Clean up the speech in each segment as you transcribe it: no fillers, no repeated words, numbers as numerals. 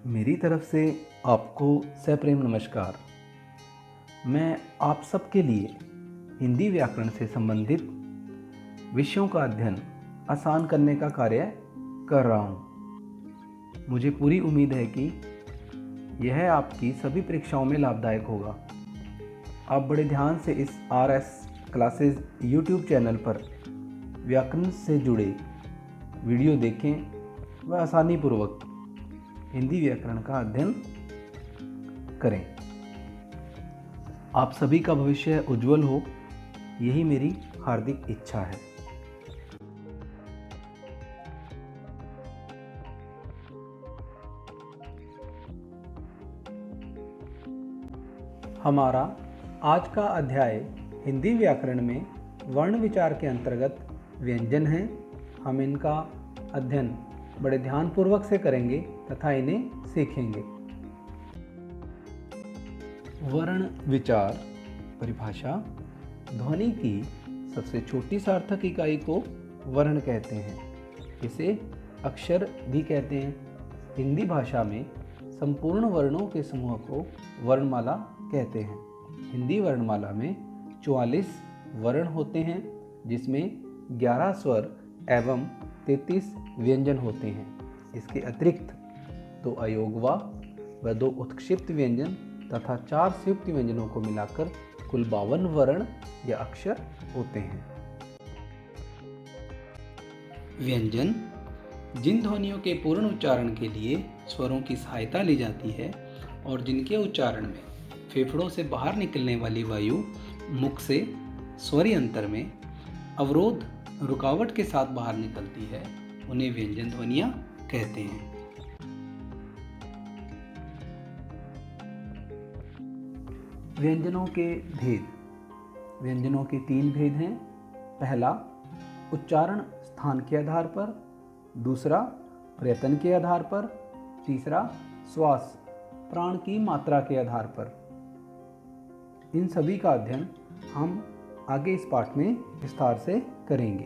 मेरी तरफ से आपको सप्रेम नमस्कार। मैं आप सबके लिए हिंदी व्याकरण से संबंधित विषयों का अध्ययन आसान करने का कार्य कर रहा हूँ। मुझे पूरी उम्मीद है कि यह आपकी सभी परीक्षाओं में लाभदायक होगा। आप बड़े ध्यान से इस RS क्लासेस YouTube चैनल पर व्याकरण से जुड़े वीडियो देखें व आसानीपूर्वक हिंदी व्याकरण का अध्ययन करें। आप सभी का भविष्य उज्जवल हो, यही मेरी हार्दिक इच्छा है। हमारा आज का अध्याय हिंदी व्याकरण में वर्ण विचार के अंतर्गत व्यंजन हैं। हम इनका अध्ययन बड़े ध्यानपूर्वक से करेंगे तथा इन्हें सीखेंगे। वर्ण विचार परिभाषा: ध्वनि की सबसे छोटी सार्थक इकाई को वर्ण कहते हैं। इसे अक्षर भी कहते हैं। हिंदी भाषा में संपूर्ण वर्णों के समूह को वर्णमाला कहते हैं। हिंदी वर्णमाला में 44 वर्ण होते हैं, जिसमें 11 स्वर एवं 33 व्यंजन होते हैं। इसके अतिरिक्त 2 अयोगवा व 2 उत्क्षिप्त व्यंजन तथा 4 संयुक्त व्यंजनों को मिलाकर कुल 52 वर्ण या अक्षर होते हैं। व्यंजन जिन ध्वनियों के पूर्ण उच्चारण के लिए स्वरों की सहायता ली जाती है और जिनके उच्चारण में फेफड़ों से बाहर निकलने वाली वायु मुख से स्वरी अंतर में अवरोध रुकावट के साथ बाहर निकलती है, उन्हें व्यंजन ध्वनियाँ कहते हैं। व्यंजनों के भेद: व्यंजनों के 3 भेद हैं। पहला, उच्चारण स्थान के आधार पर। दूसरा, प्रयत्न के आधार पर। तीसरा, श्वास प्राण की मात्रा के आधार पर। इन सभी का अध्ययन हम आगे इस पाठ में विस्तार से करेंगे।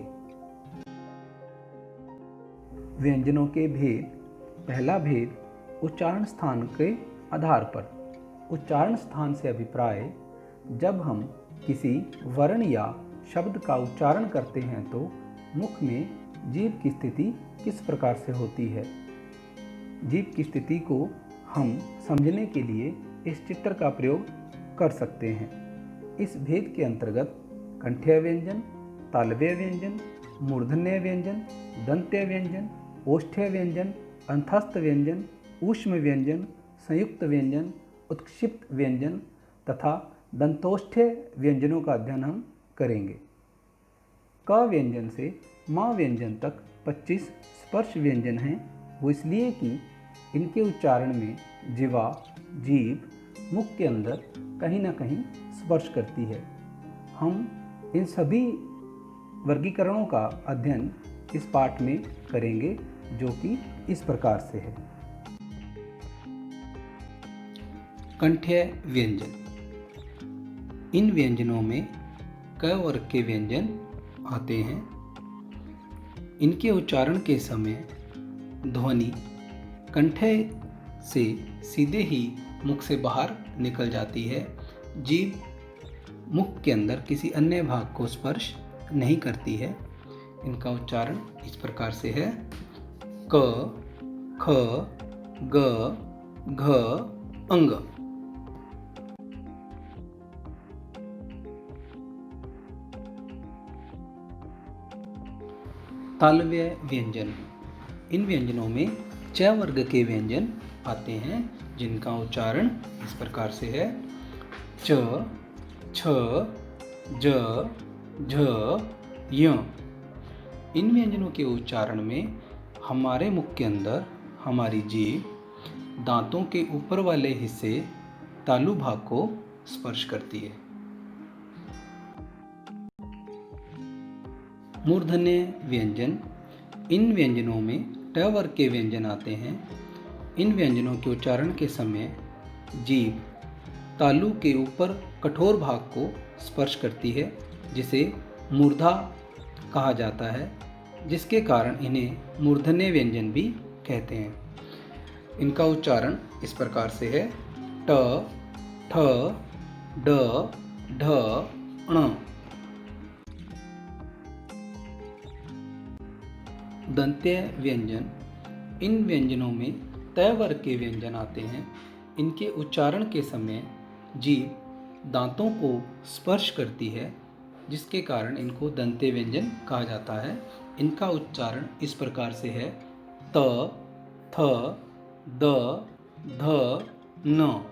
व्यंजनों के भेद: पहला भेद, उच्चारण स्थान के आधार पर। उच्चारण स्थान से अभिप्राय: जब हम किसी वर्ण या शब्द का उच्चारण करते हैं तो मुख में जीभ की स्थिति किस प्रकार से होती है। जीभ की स्थिति को हम समझने के लिए इस चित्र का प्रयोग कर सकते हैं। इस भेद के अंतर्गत कंठ्य व्यंजन, तालव्य व्यंजन, मूर्धन्य व्यंजन, दंत्य व्यंजन, ओष्ठ्य व्यंजन, अंतस्थ व्यंजन, ऊष्म व्यंजन, संयुक्त व्यंजन, उत्क्षिप्त व्यंजन तथा दंतोष्ठ्य व्यंजनों का अध्ययन हम करेंगे। क व्यंजन से म व्यंजन तक 25 स्पर्श व्यंजन हैं। वो इसलिए कि इनके उच्चारण में जिह्वा, जीभ मुख के अंदर कहीं ना कहीं स्पर्श करती है। हम इन सभी वर्गीकरणों का अध्ययन इस पाठ में करेंगे, जो कि इस प्रकार से है। कंठ्य व्यंजन: इन व्यंजनों में क वर्ग के व्यंजन आते हैं। इनके उच्चारण के समय ध्वनि कंठ्य से सीधे ही मुख से बाहर निकल जाती है। जीभ मुख के अंदर किसी अन्य भाग को स्पर्श नहीं करती है। इनका उच्चारण इस प्रकार से है: क, ख, ग, घ, अंग। तालव्य व्यंजन: इन व्यंजनों में च वर्ग के व्यंजन आते हैं, जिनका उच्चारण इस प्रकार से है: च, छ, ज, झ, य। इन व्यंजनों के उच्चारण में हमारे मुख के अंदर हमारी जीभ दांतों के ऊपर वाले हिस्से तालु भाग को स्पर्श करती है। मूर्धन्य व्यंजन: इन व्यंजनों में ट वर्ग के व्यंजन आते हैं। इन व्यंजनों के उच्चारण के समय जीभ तालु के ऊपर कठोर भाग को स्पर्श करती है, जिसे मूर्धा कहा जाता है, जिसके कारण इन्हें मूर्धन्य व्यंजन भी कहते हैं। इनका उच्चारण इस प्रकार से है ट, ठ, ड, ढ, ण। दंत्य व्यंजन, इन व्यंजनों में तय वर्ग के व्यंजन आते हैं। इनके उच्चारण के समय जीभ दांतों को स्पर्श करती है, जिसके कारण इनको दंत्य व्यंजन कहा जाता है। इनका उच्चारण इस प्रकार से है त, थ, द, ध, न।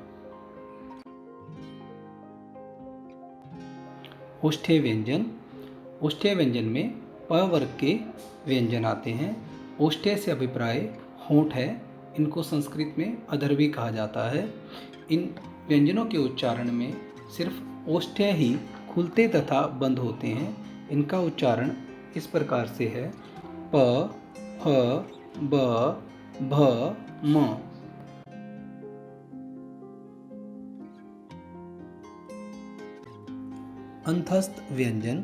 ओष्ठ्य व्यंजन, ओष्ठ्य व्यंजन में प वर्ग के व्यंजन आते हैं। ओष्ठ्य से अभिप्राय होंठ है। इनको संस्कृत में अधर भी कहा जाता है। इन व्यंजनों के उच्चारण में सिर्फ ओष्ठ्य ही खुलते तथा बंद होते हैं। इनका उच्चारण इस प्रकार से है प, फ, ब, भ, म। अंतस्थ व्यंजन,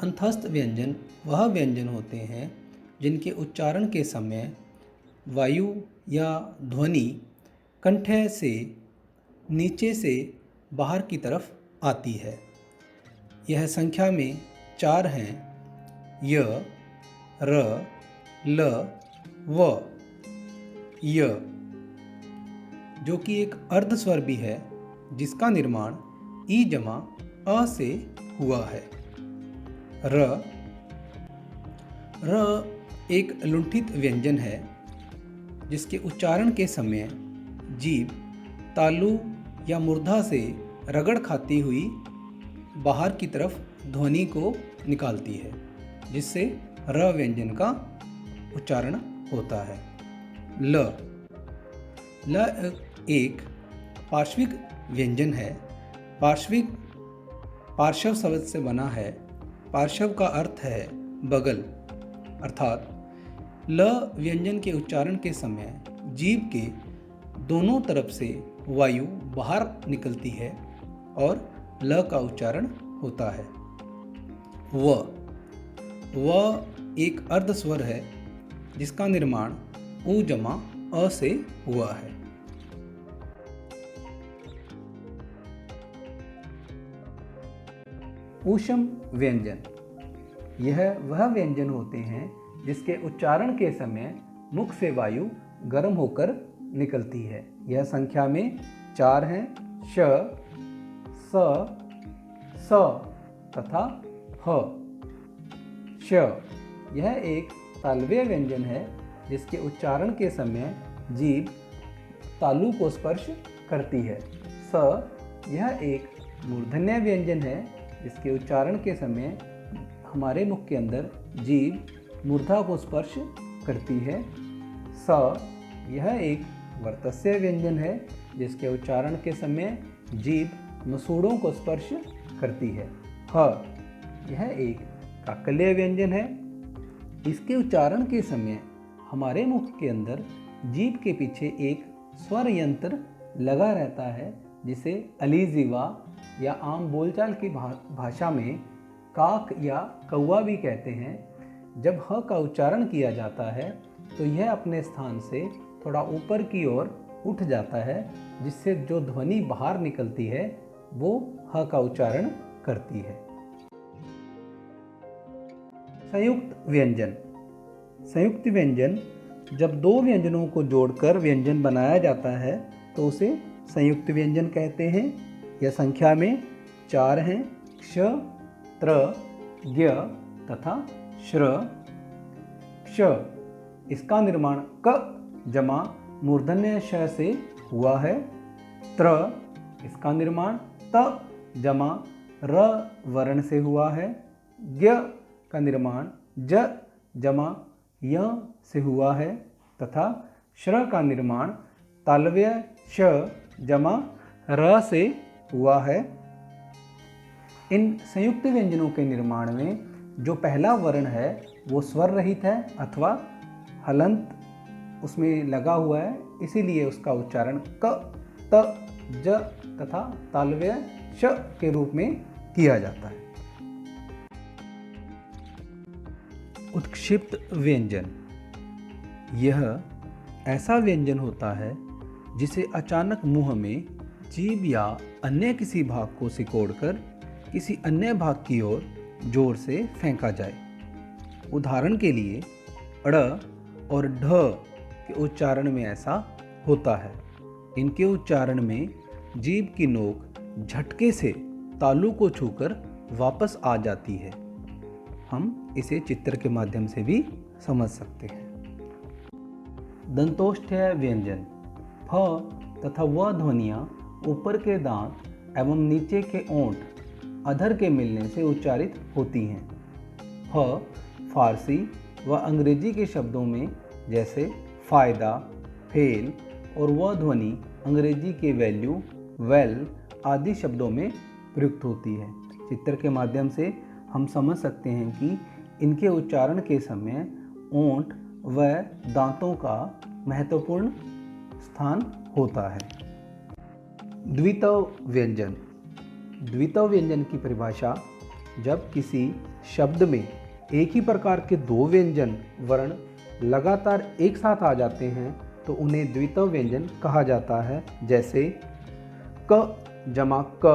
अंतस्थ व्यंजन वह व्यंजन होते हैं जिनके उच्चारण के समय वायु या ध्वनि कंठ से नीचे से बाहर की तरफ आती है। यह संख्या में 4 हैं य, र, ल, व। य, जो कि एक अर्ध स्वर भी है, जिसका निर्माण ई जमा अ से हुआ है। र, र एक लुंठित व्यंजन है, जिसके उच्चारण के समय जीभ तालु या मूर्धा से रगड़ खाती हुई बाहर की तरफ ध्वनि को निकालती है, जिससे र व्यंजन का उच्चारण होता है। ल, ल एक पार्श्विक व्यंजन है। पार्श्विक पार्श्व शब्द से बना है। पार्श्व का अर्थ है बगल, अर्थात ल व्यंजन के उच्चारण के समय जीभ के दोनों तरफ से वायु बाहर निकलती है और ल का उच्चारण होता है। व एक अर्ध स्वर है, जिसका निर्माण उ जमा अ से हुआ है। ऊष्म व्यंजन, यह वह व्यंजन होते हैं जिसके उच्चारण के समय मुख से वायु गर्म होकर निकलती है। यह संख्या में 4 हैं श, स तथा ह। श, यह एक तालव्य व्यंजन है, जिसके उच्चारण के समय जीभ तालु को स्पर्श करती है। स, यह एक मूर्धन्य व्यंजन है, जिसके उच्चारण के समय हमारे मुख के अंदर जीभ मूर्धा को स्पर्श करती है। स, यह एक वर्तस्य व्यंजन है, जिसके उच्चारण के समय जीभ मसूड़ों को स्पर्श करती है। ह, यह एक काकल्य व्यंजन है। इसके उच्चारण के समय हमारे मुख के अंदर जीभ के पीछे एक स्वर यंत्र लगा रहता है, जिसे अलीजीवा या आम बोलचाल की भाषा में काक या कौवा भी कहते हैं। जब ह का उच्चारण किया जाता है तो यह अपने स्थान से थोड़ा ऊपर की ओर उठ जाता है, जिससे जो ध्वनि बाहर निकलती है वो ह का उच्चारण करती है। संयुक्त व्यंजन, संयुक्त व्यंजन जब दो व्यंजनों को जोड़कर व्यंजन बनाया जाता है तो उसे संयुक्त व्यंजन कहते हैं। यह संख्या में 4 हैं क्ष, त्र, ज्ञ तथा श्र। क्ष, इसका निर्माण क जमा मूर्धन्य श से हुआ है। त्र, इसका निर्माण त जमा र वर्ण से हुआ है। ज्ञ का निर्माण ज जमा य से हुआ है तथा श्र का निर्माण तालव्य श जमा र से हुआ है। इन संयुक्त व्यंजनों के निर्माण में जो पहला वर्ण है वो स्वर रहित है अथवा हलंत उसमें लगा हुआ है, इसीलिए उसका उच्चारण क, त, ज तथा तालव्य श के रूप में किया जाता है। उत्क्षिप्त व्यंजन, यह ऐसा व्यंजन होता है जिसे अचानक मुंह में जीभ या अन्य किसी भाग को सिकोड़कर किसी अन्य भाग की ओर जोर से फेंका जाए। उदाहरण के लिए ड़ और ढ के उच्चारण में ऐसा होता है। इनके उच्चारण में जीभ की नोक झटके से तालु को छूकर वापस आ जाती है। हम इसे चित्र के माध्यम से भी समझ सकते हैं। दंतोष्ठ्य व्यंजन फ तथा व ध्वनियाँ ऊपर के दांत एवं नीचे के ओंठ अधर के मिलने से उच्चारित होती हैं। फ फारसी व अंग्रेजी के शब्दों में जैसे फ़ायदा, फेल और व ध्वनि अंग्रेजी के वैल्यू, वेल आदि शब्दों में प्रयुक्त होती है। चित्र के माध्यम से हम समझ सकते हैं कि इनके उच्चारण के समय ओंठ व दांतों का महत्वपूर्ण स्थान होता है। द्वितव व्यंजन। द्वितव व्यंजन की परिभाषा जब किसी शब्द में एक ही प्रकार के दो व्यंजन वर्ण लगातार एक साथ आ जाते हैं तो उन्हें द्वितव व्यंजन कहा जाता है। जैसे क जमा क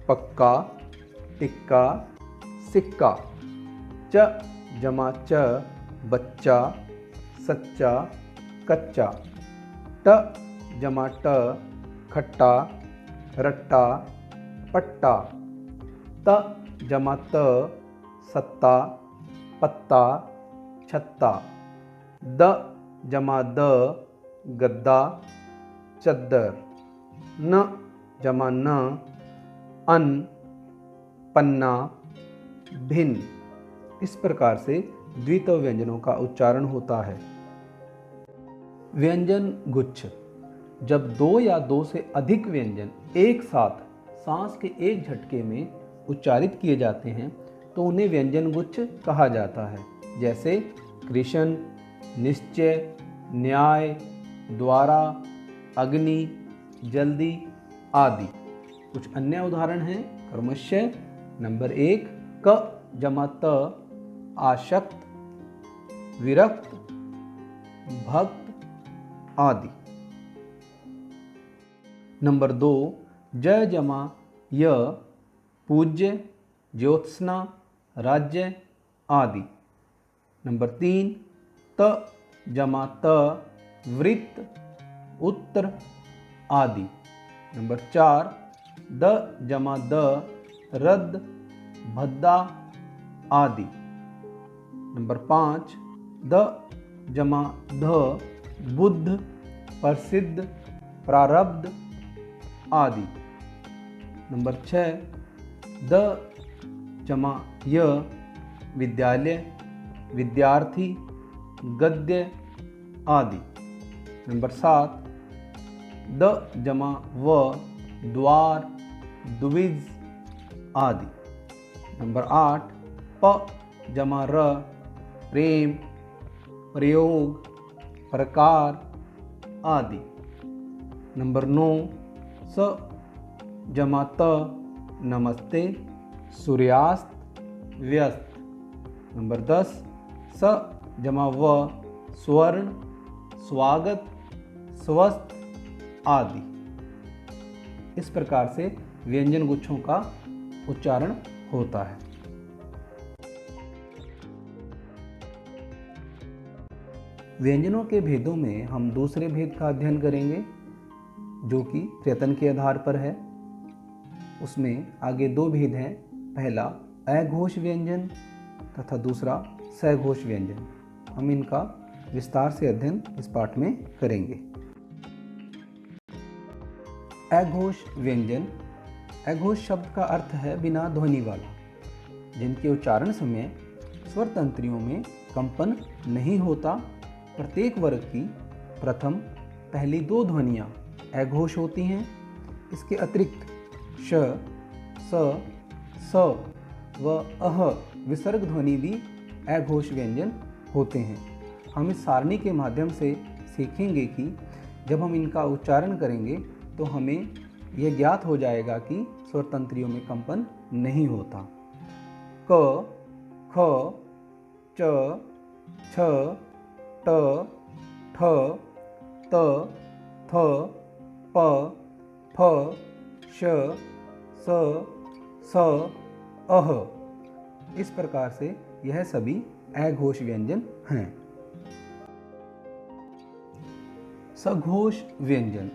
पक्का, टिक्का, सिक्का। च जमा च बच्चा, सच्चा, कच्चा। ट जमा ट खट्टा, रट्टा, पट्टा। त जमा त सत्ता, पत्ता, छत्ता। द जमा द गद्दा, चद्दर। न जमा न अन्न, पन्ना, भिन्न। इस प्रकार से द्वितव व्यंजनों का उच्चारण होता है। व्यंजन गुच्छ। जब दो या दो से अधिक व्यंजन एक साथ सांस के एक झटके में उच्चारित किए जाते हैं तो उन्हें व्यंजन गुच्छ कहा जाता है। जैसे कृष्ण, निश्चय, न्याय, द्वारा, अग्नि, जल्दी आदि। कुछ अन्य उदाहरण हैं क्रमशः। नंबर 1 क जमा त आशक्त, विरक्त, भक्त आदि। नंबर 2 ज जमा य पूज्य, ज्योत्सना, राज्य आदि। नंबर 3 त जमा त वृत्त, उत्तर आदि। नंबर 4 द जमा द रद्द, भद्दा आदि। नंबर 5 द जमा ध बुद्ध, प्रसिद्ध, प्रारब्ध आदि। नंबर 6 द जमा य विद्यालय, विद्यार्थी, गद्य आदि। नंबर 7 द जमा व द्वार, द्विज आदि। नंबर 8 प जमा र प्रेम, प्रयोग, प्रकार आदि। नंबर 9 स जमा त नमस्ते, सूर्यास्त, व्यस्त। नंबर 10 स जमा व स्वर्ण, स्वागत, स्वस्थ आदि। इस प्रकार से व्यंजन गुच्छों का उच्चारण होता है। व्यंजनों के भेदों में हम दूसरे भेद का अध्ययन करेंगे जो कि प्रयत्न के आधार पर है। उसमें आगे दो भेद हैं, पहला अघोष व्यंजन तथा दूसरा सघोष व्यंजन। हम इनका विस्तार से अध्ययन इस पाठ में करेंगे। अघोष व्यंजन। अघोष शब्द का अर्थ है बिना ध्वनि वाला, जिनके उच्चारण समय स्वर तंत्रियों में कंपन नहीं होता। प्रत्येक वर्ग की प्रथम पहली दो ध्वनियाँ अघोष होती हैं। इसके अतिरिक्त श, स, स व अह विसर्ग ध्वनि भी अघोष व्यंजन होते हैं। हम इस सारणी के माध्यम से सीखेंगे कि जब हम इनका उच्चारण करेंगे तो हमें यह ज्ञात हो जाएगा कि स्वर तंत्रियों में कंपन नहीं होता। क, ख, च, छ, ट, ठ, त, थ, प, फ, श, स, स, अह। इस प्रकार से यह सभी अघोष व्यंजन हैं। सघोष व्यंजन।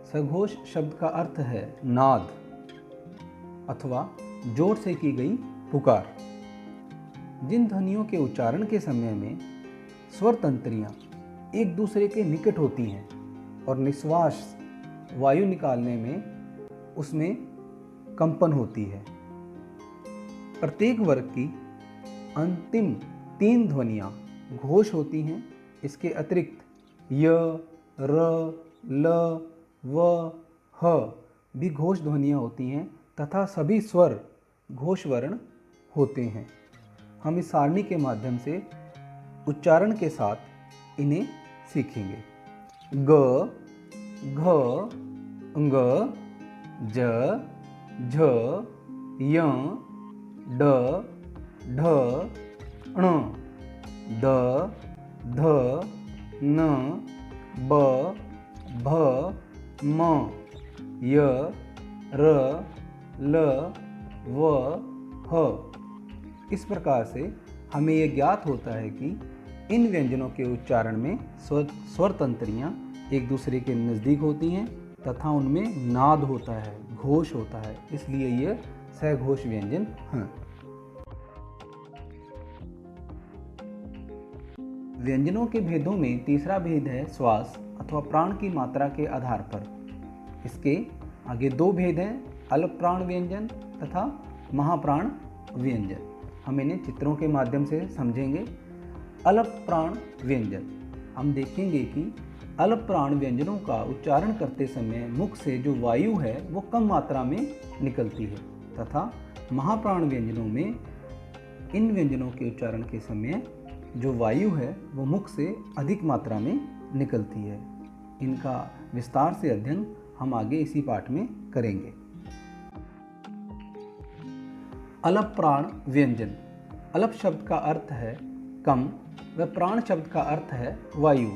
सघोष शब्द का अर्थ है नाद अथवा जोर से की गई पुकार। जिन ध्वनियों के उच्चारण के समय में स्वर तंत्रियां एक दूसरे के निकट होती हैं और निश्वास वायु निकालने में उसमें कंपन होती है। प्रत्येक वर्ग की अंतिम 3 ध्वनियां घोष होती हैं। इसके अतिरिक्त य, र, ल, व, ह भी घोष ध्वनियां होती हैं तथा सभी स्वर घोष वर्ण होते हैं। हम इस सारणी के माध्यम से उच्चारण के साथ इन्हें सीखेंगे। ग, घ, ङ, ज, झ, य, ड, ढ, ण, द, ध, न, ब, भ, म, य, र, ल, व, ह। इस प्रकार से हमें यह ज्ञात होता है कि इन व्यंजनों के उच्चारण में स्वर तंत्रियां एक दूसरे के नज़दीक होती हैं तथा उनमें नाद होता है, घोष होता है, इसलिए ये सघोष व्यंजन हैं। व्यंजनों के भेदों में तीसरा भेद है श्वास अथवा प्राण की मात्रा के आधार पर। इसके आगे 2 भेद हैं, अल्प प्राण व्यंजन तथा महाप्राण व्यंजन। हम इन्हें चित्रों के माध्यम से समझेंगे। अल्प प्राण व्यंजन। हम देखेंगे कि अल्प प्राण व्यंजनों का उच्चारण करते समय मुख से जो वायु है वो कम मात्रा में निकलती है तथा महाप्राण व्यंजनों में इन व्यंजनों के उच्चारण के समय जो वायु है वो मुख से अधिक मात्रा में निकलती है। इनका विस्तार से अध्ययन हम आगे इसी पाठ में करेंगे। अल्प प्राण व्यंजन। अल्प शब्द का अर्थ है कम व प्राण शब्द का अर्थ है वायु।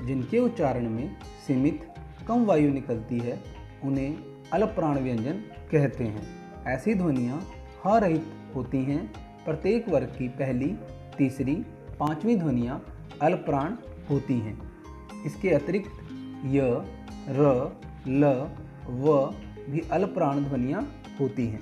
जिनके उच्चारण में सीमित कम वायु निकलती है उन्हें अल्प प्राण व्यंजन कहते हैं। ऐसी ध्वनियाँ ह रहित होती हैं। प्रत्येक वर्ग की पहली, तीसरी, 5वीं ध्वनियाँ अल्प प्राण होती हैं। इसके अतिरिक्त य, र, ल, व भी अल्प प्राण ध्वनियाँ होती हैं।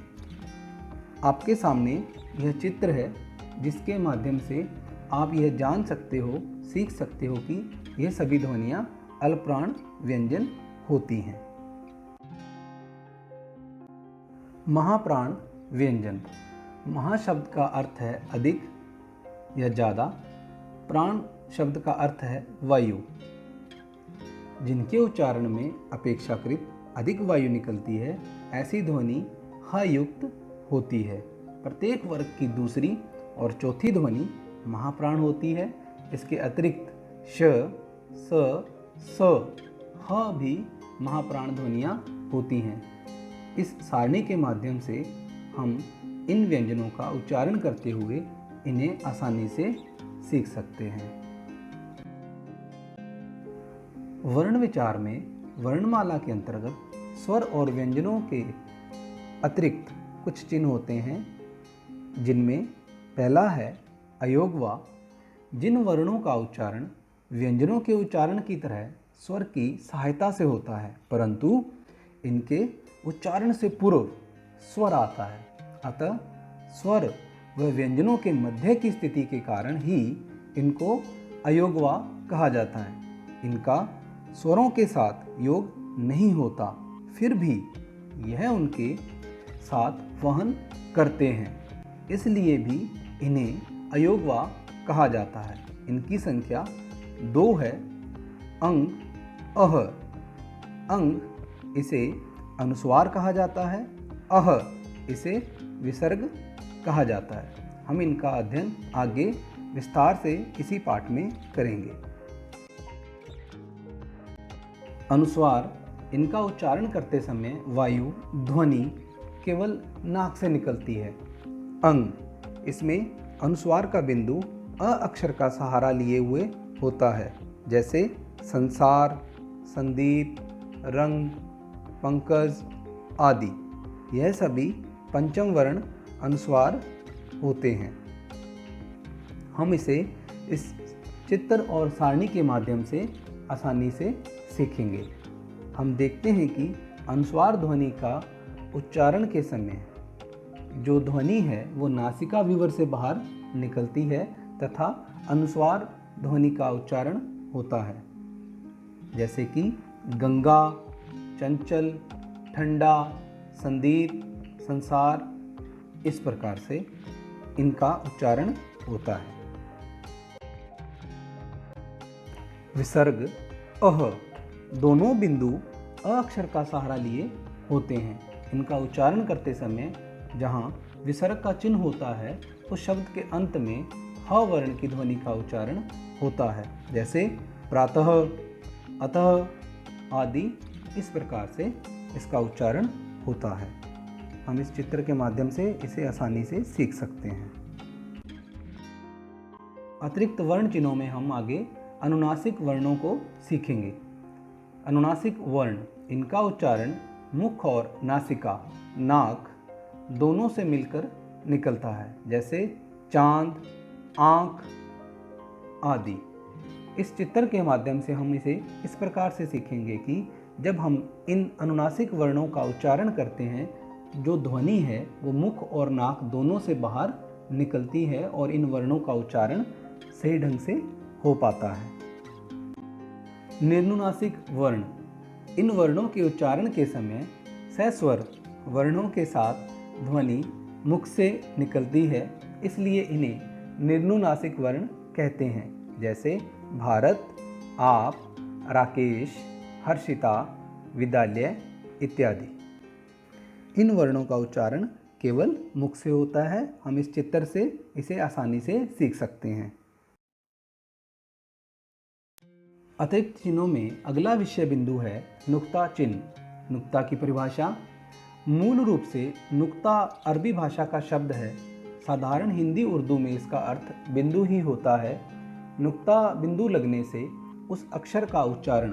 आपके सामने यह चित्र है जिसके माध्यम से आप यह जान सकते हो, सीख सकते हो कि यह सभी ध्वनियाँ अल्प प्राण व्यंजन होती हैं। महाप्राण व्यंजन। महा शब्द का अर्थ है अधिक या ज़्यादा। प्राण शब्द का अर्थ है वायु। जिनके उच्चारण में अपेक्षाकृत अधिक वायु निकलती है ऐसी ध्वनि ह युक्त होती है। प्रत्येक वर्ग की दूसरी और चौथी ध्वनि महाप्राण होती है। इसके अतिरिक्त श, स, स, ह भी महाप्राण ध्वनियाँ होती हैं। इस सारणी के माध्यम से हम इन व्यंजनों का उच्चारण करते हुए इन्हें आसानी से सीख सकते हैं। वर्ण विचार में वर्णमाला के अंतर्गत स्वर और व्यंजनों के अतिरिक्त कुछ चिन्ह होते हैं, जिनमें पहला है अयोगवा। जिन वर्णों का उच्चारण व्यंजनों के उच्चारण की तरह स्वर की सहायता से होता है परंतु इनके उच्चारण से पूर्व स्वर आता है, अतः स्वर व व्यंजनों के मध्य की स्थिति के कारण ही इनको अयोगवा कहा जाता है। इनका स्वरों के साथ योग नहीं होता, फिर भी यह उनके साथ वहन करते हैं, इसलिए भी इन्हें अयोगवा कहा जाता है। इनकी संख्या 2 है। अंग, अह। अंग इसे अनुस्वार कहा जाता है, अह इसे विसर्ग कहा जाता है। हम इनका अध्ययन आगे विस्तार से इसी पाठ में करेंगे। अनुस्वार, इनका उच्चारण करते समय वायु ध्वनि केवल नाक से निकलती है। अंग, इसमें अनुस्वार का बिंदु अ अक्षर का सहारा लिए हुए होता है, जैसे संसार, संदीप, रंग, पंकज आदि, यह सभी पंचम वर्ण अनुस्वार होते हैं। हम इसे इस चित्र और सारणी के माध्यम से आसानी से सीखेंगे। हम देखते हैं कि अनुस्वार ध्वनि का उच्चारण के समय जो ध्वनि है वो नासिका विवर से बाहर निकलती है तथा अनुस्वार ध्वनि का उच्चारण होता है, जैसे कि गंगा, चंचल, ठंडा, संदीप, संसार, इस प्रकार से इनका उच्चारण होता है। विसर्ग अह, दोनों बिंदु अ अक्षर का सहारा लिए होते हैं। इनका उच्चारण करते समय जहाँ विसर्ग का चिन्ह होता है उस शब्द के अंत में ह वर्ण की ध्वनि का उच्चारण होता है, जैसे प्रातः, अतः आदि, इस प्रकार से इसका उच्चारण होता है। हम इस चित्र के माध्यम से इसे आसानी से सीख सकते हैं। अतिरिक्त वर्ण चिन्हों में हम आगे अनुनासिक वर्णों को सीखेंगे। अनुनासिक वर्ण, इनका उच्चारण मुख और नासिका, नाक दोनों से मिलकर निकलता है, जैसे चांद, आँख आदि। इस चित्र के माध्यम से हम इसे इस प्रकार से सीखेंगे कि जब हम इन अनुनासिक वर्णों का उच्चारण करते हैं, जो ध्वनि है वो मुख और नाक दोनों से बाहर निकलती है और इन वर्णों का उच्चारण सही ढंग से हो पाता है। निर्नुनासिक वर्ण, इन वर्णों के उच्चारण के समय सस्वर वर्णों के साथ ध्वनि मुख से निकलती है, इसलिए इन्हें निर्नुनासिक वर्ण कहते हैं, जैसे भारत, आप, राकेश, हर्षिता, विद्यालय इत्यादि। इन वर्णों का उच्चारण केवल मुख से होता है। हम इस चित्र से इसे आसानी से सीख सकते हैं। अतिरिक्त चिन्हों में अगला विषय बिंदु है नुक्ता चिन्ह। नुक्ता की परिभाषा, मूल रूप से नुक्ता अरबी भाषा का शब्द है। साधारण हिंदी उर्दू में इसका अर्थ बिंदु ही होता है। नुक्ता बिंदु लगने से उस अक्षर का उच्चारण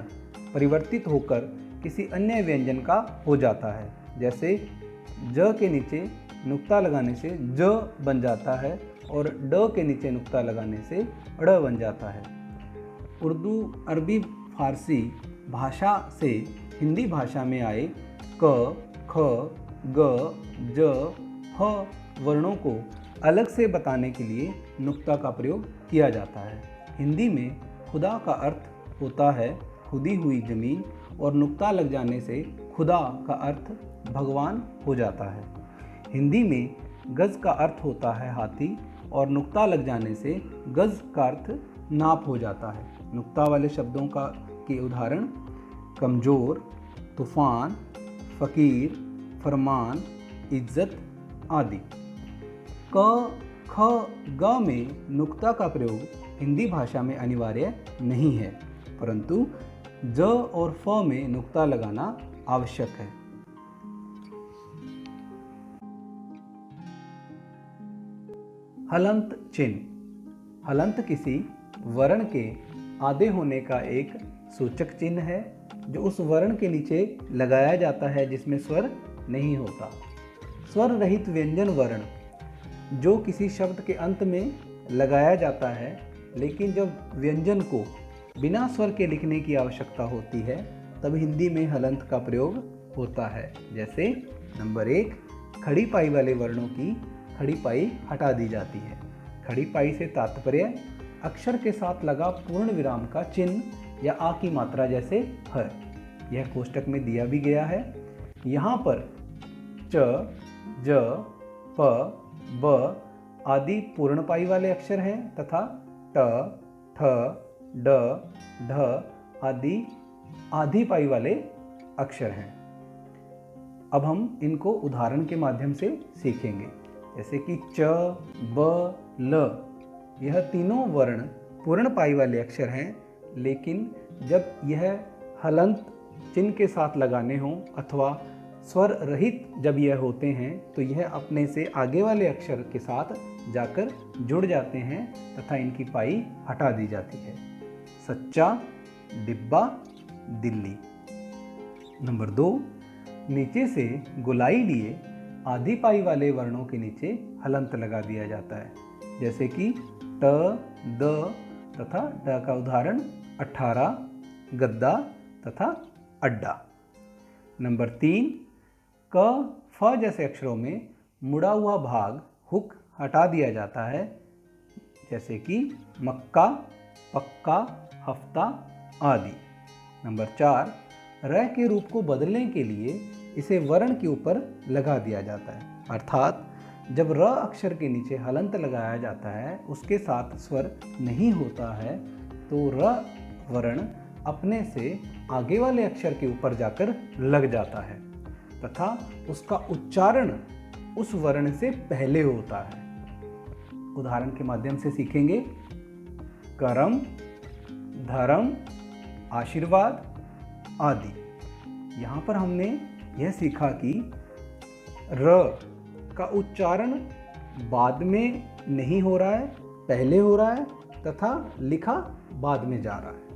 परिवर्तित होकर किसी अन्य व्यंजन का हो जाता है, जैसे ज के नीचे नुक्ता लगाने से ज बन जाता है और ड के नीचे नुक्ता लगाने से ड़ बन जाता है। उर्दू, अरबी, फारसी भाषा से हिंदी भाषा में आए क, ख, ग, ज, ह वर्णों को अलग से बताने के लिए नुक्ता का प्रयोग किया जाता है। हिंदी में खुदा का अर्थ होता है खुदी हुई जमीन और नुक्ता लग जाने से खुदा का अर्थ भगवान हो जाता है। हिंदी में गज का अर्थ होता है हाथी और नुक्ता लग जाने से गज का अर्थ नाप हो जाता है। नुक्ता वाले शब्दों के उदाहरण कमज़ोर, तूफ़ान, फ़कीर, फरमान, इज्जत आदि। क, ख, ग में नुक्ता का प्रयोग हिंदी भाषा में अनिवार्य नहीं है, परंतु ज और फ में नुक्ता लगाना आवश्यक है। हलंत चिन्ह। हलंत किसी वर्ण के आधे होने का एक सूचक चिन्ह है जो उस वर्ण के नीचे लगाया जाता है जिसमें स्वर नहीं होता। स्वर रहित व्यंजन वर्ण जो किसी शब्द के अंत में लगाया जाता है, लेकिन जब व्यंजन को बिना स्वर के लिखने की आवश्यकता होती है तब हिंदी में हलंत का प्रयोग होता है। जैसे नंबर 1, खड़ी पाई वाले वर्णों की खड़ी पाई हटा दी जाती है। खड़ी पाई से तात्पर्य अक्षर के साथ लगा पूर्ण विराम का चिन्ह या आ की मात्रा जैसे है। यह कोष्टक में दिया भी गया है। यहाँ पर च, ज, प, ब आदि पूर्ण पाई वाले अक्षर हैं तथा ट, ठ, ड, ढ आदि आधी पाई वाले अक्षर हैं। अब हम इनको उदाहरण के माध्यम से सीखेंगे, जैसे कि च, ब, ल यह तीनों वर्ण पूर्ण पाई वाले अक्षर हैं, लेकिन जब यह हलंत चिन्ह के साथ लगाने हों अथवा स्वर रहित जब यह होते हैं तो यह अपने से आगे वाले अक्षर के साथ जाकर जुड़ जाते हैं तथा इनकी पाई हटा दी जाती है। सच्चा, डिब्बा, दिल्ली। नंबर 2, नीचे से गोलाई लिए आधी पाई वाले वर्णों के नीचे हलंत लगा दिया जाता है, जैसे कि ट, द तथा ड का उदाहरण 18, गद्दा तथा अड्डा। नंबर 3, क, फ जैसे अक्षरों में मुड़ा हुआ भाग हुक हटा दिया जाता है, जैसे कि मक्का, पक्का, हफ्ता आदि। नंबर 4, र के रूप को बदलने के लिए इसे वर्ण के ऊपर लगा दिया जाता है, अर्थात जब र अक्षर के नीचे हलंत लगाया जाता है, उसके साथ स्वर नहीं होता है, तो र वर्ण अपने से आगे वाले अक्षर के ऊपर जाकर लग जाता है तथा उसका उच्चारण उस वर्ण से पहले होता है। उदाहरण के माध्यम से सीखेंगे। करम, धर्म, आशीर्वाद आदि। यहाँ पर हमने यह सीखा कि र का उच्चारण बाद में नहीं हो रहा है, पहले हो रहा है तथा लिखा बाद में जा रहा है।